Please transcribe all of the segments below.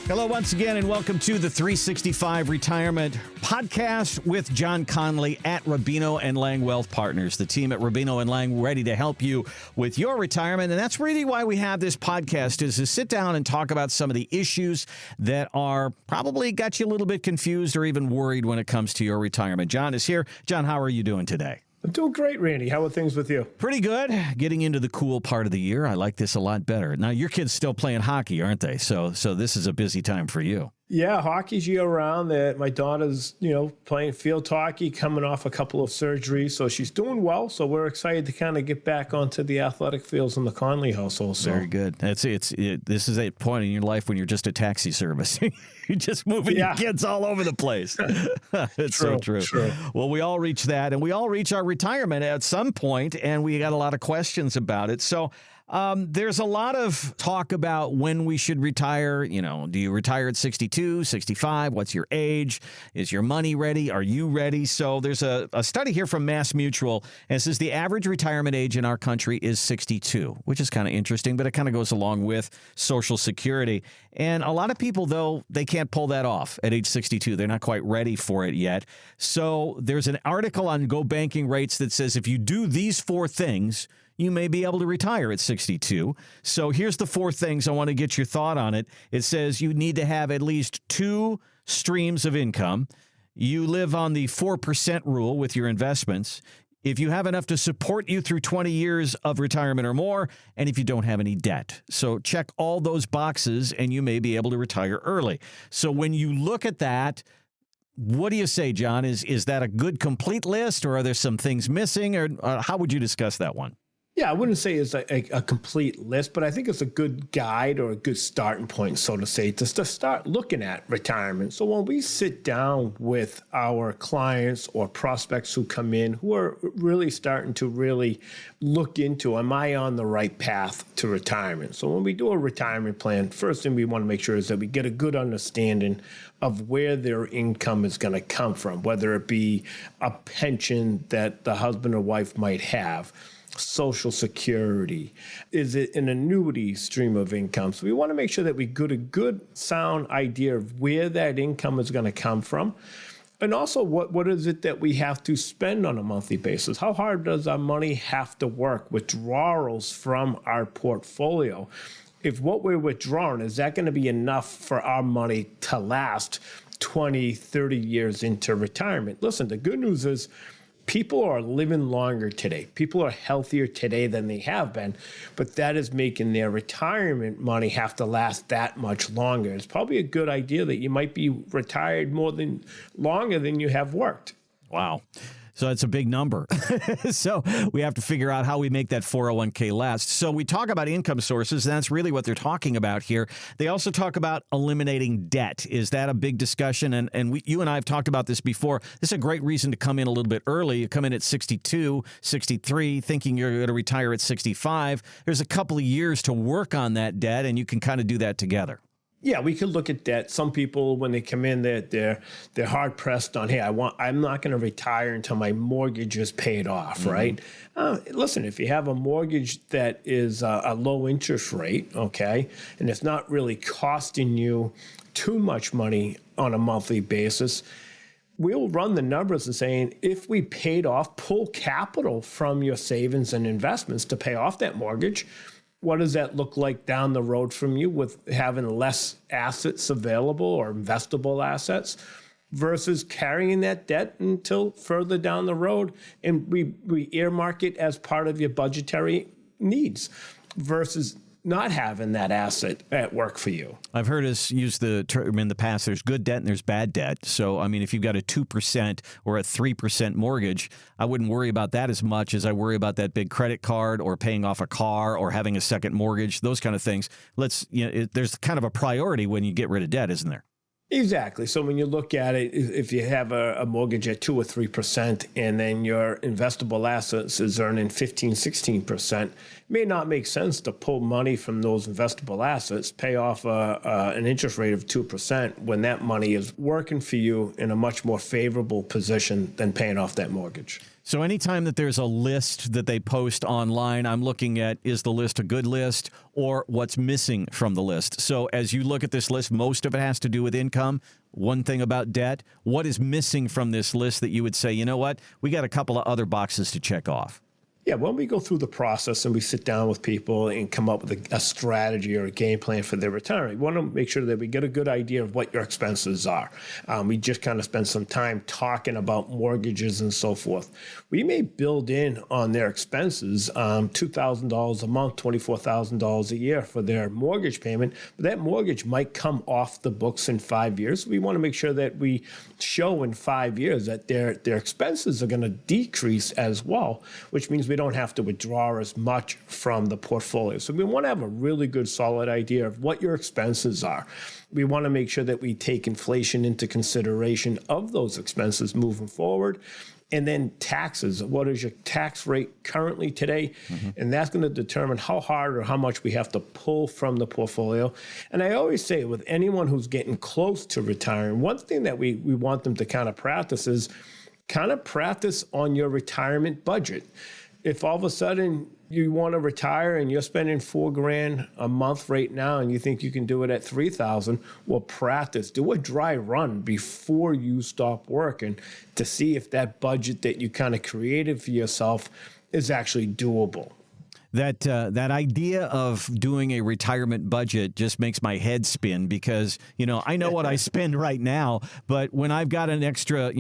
Hello once again, and welcome to the 365 Retirement Podcast with John Conley at Rubino and Liang Wealth Partners. The team at Rubino and Liang ready to help you with your retirement, and that's really why we have this podcast, is to sit down and talk about some of the issues that are probably got you a little bit confused or even worried when it comes to your retirement. John is here. John, how are you doing today? I'm doing great, Randy. How are things with you? Pretty good. Getting into the cool part of the year. I like this a lot better. Now, your kids still playing hockey, aren't they? So this is a busy time for you. Yeah, hockey's year-round. My daughter's, playing field hockey, coming off a couple of surgeries, so she's doing well. So we're excited to kind of get back onto the athletic fields in the Conley household. So. Very good. This is a point in your life when you're just a taxi service. You're just moving your kids all over the place. It's so true. Well, we all reach that, and we all reach our retirement at some point, and we got a lot of questions about it. So there's a lot of talk about when we should retire. Do you retire at 62, 65? What's your age? Is your money ready? Are you ready? So there's a study here from Mass Mutual, and it says the average retirement age in our country is 62, which is kind of interesting, but it kind of goes along with Social Security. And a lot of people, though, they can't pull that off at age 62. They're not quite ready for it yet. So there's an article on Go Banking Rates that says if you do these four things, you may be able to retire at 62. So here's the four things. I want to get your thought on it. It says you need to have at least two streams of income. You live on the 4% rule with your investments. If you have enough to support you through 20 years of retirement or more, and if you don't have any debt. So check all those boxes, and you may be able to retire early. So when you look at that, what do you say, John? Is that a good complete list, or are there some things missing, or how would you discuss that one? Yeah, I wouldn't say it's a complete list, but I think it's a good guide or a good starting point, so to say, to start looking at retirement. So when we sit down with our clients or prospects who come in who are really starting to really look into, am I on the right path to retirement? So when we do a retirement plan, first thing we want to make sure is that we get a good understanding of where their income is going to come from, whether it be a pension that the husband or wife might have, Social Security? Is it an annuity stream of income? So we want to make sure that we get a good, sound idea of where that income is going to come from. And also, what is it that we have to spend on a monthly basis? How hard does our money have to work? Withdrawals from our portfolio. If what we're withdrawing, is that going to be enough for our money to last 20, 30 years into retirement? Listen, the good news is, people are living longer today. People are healthier today than they have been, but that is making their retirement money have to last that much longer. It's probably a good idea that you might be retired longer than you have worked. Wow. So that's a big number. So we have to figure out how we make that 401k last. So we talk about income sources. And that's really what they're talking about here. They also talk about eliminating debt. Is that a big discussion? And you and I have talked about this before. This is a great reason to come in a little bit early. You come in at 62, 63, thinking you're going to retire at 65. There's a couple of years to work on that debt, and you can kind of do that together. Yeah, we could look at that. Some people, when they come in, they're hard pressed on, hey, I'm not going to retire until my mortgage is paid off, right? Listen, if you have a mortgage that is a low interest rate, okay, and it's not really costing you too much money on a monthly basis, we'll run the numbers and saying, if we pull capital from your savings and investments to pay off that mortgage, what does that look like down the road from you with having less assets available or investable assets versus carrying that debt until further down the road? And we earmark it as part of your budgetary needs versus not having that asset at work for you. I've heard us use the term in the past, there's good debt and there's bad debt. So, I mean, if you've got a 2% or a 3% mortgage, I wouldn't worry about that as much as I worry about that big credit card or paying off a car or having a second mortgage, those kind of things. There's kind of a priority when you get rid of debt, isn't there? Exactly. So when you look at it, if you have a mortgage at 2 or 3% and then your investable assets is earning 15, 16%, it may not make sense to pull money from those investable assets, pay off an interest rate of 2% when that money is working for you in a much more favorable position than paying off that mortgage. So anytime that there's a list that they post online, I'm looking at, is the list a good list or what's missing from the list? So as you look at this list, most of it has to do with income. One thing about debt. What is missing from this list that you would say, you know what, we got a couple of other boxes to check off? Yeah, when we go through the process and we sit down with people and come up with a strategy or a game plan for their retirement, we want to make sure that we get a good idea of what your expenses are. We just kind of spend some time talking about mortgages and so forth. We may build in on their expenses $2,000 a month, $24,000 a year for their mortgage payment, but that mortgage might come off the books in 5 years. We want to make sure that we show in 5 years that their expenses are going to decrease as well, which means we don't have to withdraw as much from the portfolio. So we want to have a really good, solid idea of what your expenses are. We want to make sure that we take inflation into consideration of those expenses moving forward. And then taxes. What is your tax rate currently today? Mm-hmm. And that's going to determine how hard or how much we have to pull from the portfolio. And I always say with anyone who's getting close to retiring, one thing that we want them to kind of practice is kind of practice on your retirement budget. If all of a sudden you want to retire and you're spending $4,000 a month right now and you think you can do it at $3,000, well, practice. Do a dry run before you stop working to see if that budget that you kind of created for yourself is actually doable. That idea of doing a retirement budget just makes my head spin because, I know what I spend right now, but when I've got an extra,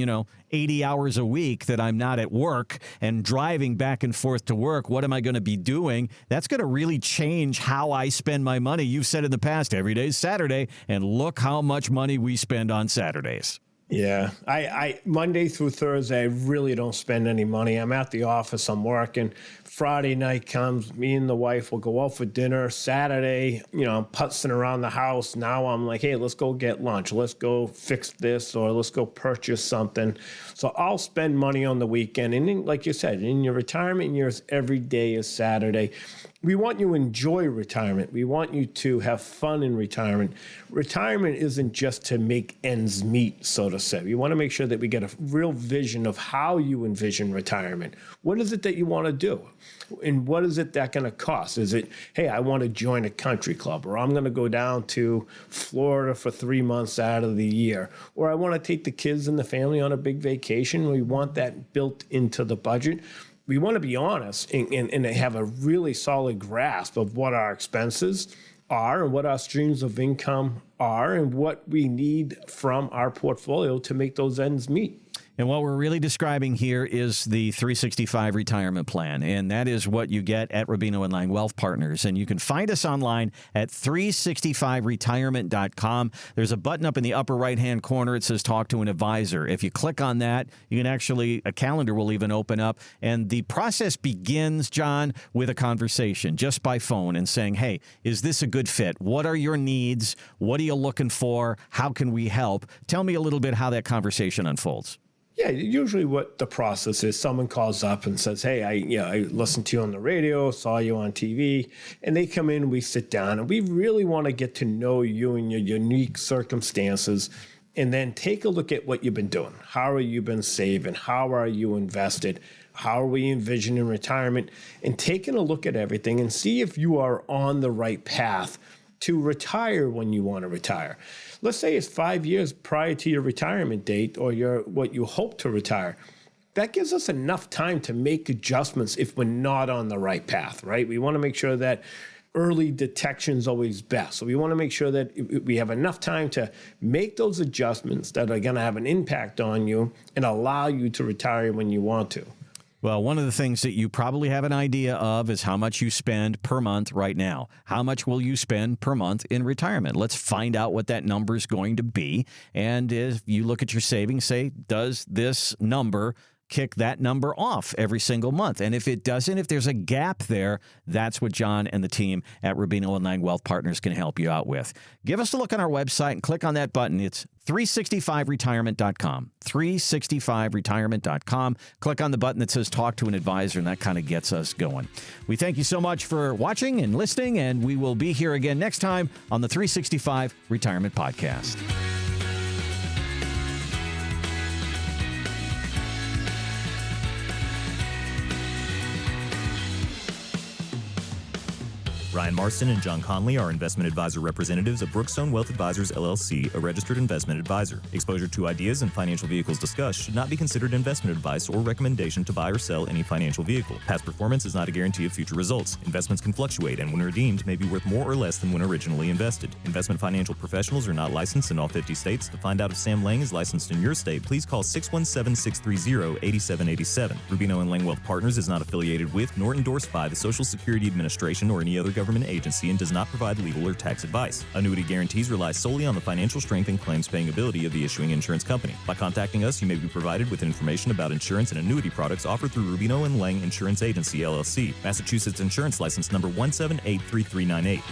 80 hours a week that I'm not at work and driving back and forth to work, what am I going to be doing? That's going to really change how I spend my money. You've said in the past, every day is Saturday, and look how much money we spend on Saturdays. Yeah, I Monday through Thursday, I really don't spend any money. I'm at the office, I'm working. Friday night comes, me and the wife will go out for dinner. Saturday, I'm putzing around the house. Now I'm like, hey, let's go get lunch. Let's go fix this or let's go purchase something. So I'll spend money on the weekend. And then, like you said, in your retirement years, every day is Saturday. We want you to enjoy retirement. We want you to have fun in retirement. Retirement isn't just to make ends meet, so to say. We want to make sure that we get a real vision of how you envision retirement. What is it that you want to do? And what is it that going to cost? Is it, hey, I want to join a country club, or I'm going to go down to Florida for 3 months out of the year, or I want to take the kids and the family on a big vacation. We want that built into the budget. We want to be honest and have a really solid grasp of what our expenses are and what our streams of income are and what we need from our portfolio to make those ends meet. And what we're really describing here is the 365 retirement plan. And that is what you get at Rubino and Liang Wealth Partners. And you can find us online at 365retirement.com. There's a button up in the upper right-hand corner. It says Talk to an Advisor. If you click on that, you can actually, a calendar will even open up. And the process begins, John, with a conversation just by phone and saying, hey, is this a good fit? What are your needs? What are you looking for? How can we help? Tell me a little bit how that conversation unfolds. Yeah, usually what the process is, someone calls up and says, hey, I listened to you on the radio, saw you on TV, and they come in, we sit down, and we really want to get to know you and your unique circumstances, and then take a look at what you've been doing. How have you been saving? How are you invested? How are we envisioning retirement? And taking a look at everything and see if you are on the right path to retire when you want to retire. Let's say it's 5 years prior to your retirement date or what you hope to retire. That gives us enough time to make adjustments if we're not on the right path, right? We want to make sure that early detection is always best. So we want to make sure that we have enough time to make those adjustments that are going to have an impact on you and allow you to retire when you want to. Well, one of the things that you probably have an idea of is how much you spend per month right now. How much will you spend per month in retirement? Let's find out what that number is going to be. And if you look at your savings, say, does this number kick that number off every single month? And if it doesn't, if there's a gap there, that's what John and the team at Rubino and Liang Wealth Partners can help you out with. Give us a look on our website and click on that button. It's 365retirement.com. 365retirement.com. Click on the button that says Talk to an Advisor, and that kind of gets us going. We thank you so much for watching and listening, and we will be here again next time on the 365 Retirement Podcast. Ryan Marston and John Conley are investment advisor representatives of Brookstone Wealth Advisors, LLC, a registered investment advisor. Exposure to ideas and financial vehicles discussed should not be considered investment advice or recommendation to buy or sell any financial vehicle. Past performance is not a guarantee of future results. Investments can fluctuate and when redeemed may be worth more or less than when originally invested. Investment financial professionals are not licensed in all 50 states. To find out if Sam Liang is licensed in your state, please call 617-630-8787. Rubino and Liang Wealth Partners is not affiliated with nor endorsed by the Social Security Administration or any other government agency and does not provide legal or tax advice. Annuity guarantees rely solely on the financial strength and claims paying ability of the issuing insurance company. By contacting us, you may be provided with information about insurance and annuity products offered through Rubino and Liang Insurance Agency, LLC, Massachusetts Insurance License number 1783398.